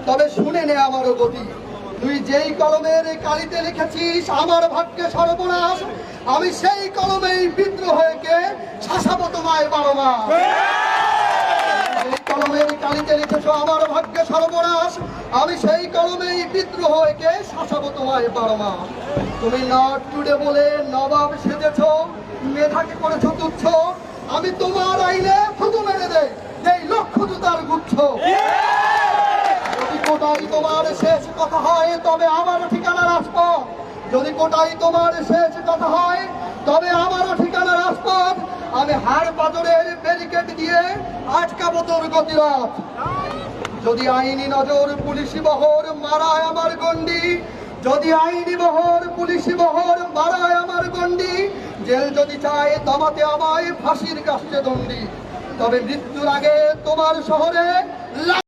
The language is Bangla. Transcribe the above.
তবে শুনে নে আমার গতি। তুই যেই কলমের কালিতে লিখেছিস আমার ভাগ্যে সর্বনাশ, আমি সেই কলমেই বিদ্রোহকে শাসাবো তোমায় 12 মাস। এই কলমের কালিতে লিখেছ আমার ভাগ্যে সর্বনাশ, আমি সেই কলমেই বিদ্রোহকে শাসাবো তোমায় 12 মাস। তুমি নট টুডে বলে নবাব সেজেছ, মেধাকে করেছ তুচ্ছ, আমি তোমার আইনে থুতু মেরে দেই এই লক্ষ জুতার গুচ্ছ। যদি কোটাই তোমার শেষ কথা হয় তবে আমার ঠিকানা রাজপথ, যদি কোটাই তোমার শেষ কথা হয় তবে আমারও ঠিকানা রাজপথ। আমি হাড় পাথরের ব্যারিকেড দিয়ে আটকাবো তোর গতিরথ। যদি আইনি নজর পুলিশি বহর মারায় আমার গন্ডি, যদি আইনি বহর পুলিশি বহর মারায় আমার গন্ডি, জেল যদি চায় দমাতে আমায় ফাঁসির কাছে দণ্ডি, তবে মৃত্যুর আগে তোমার শহরে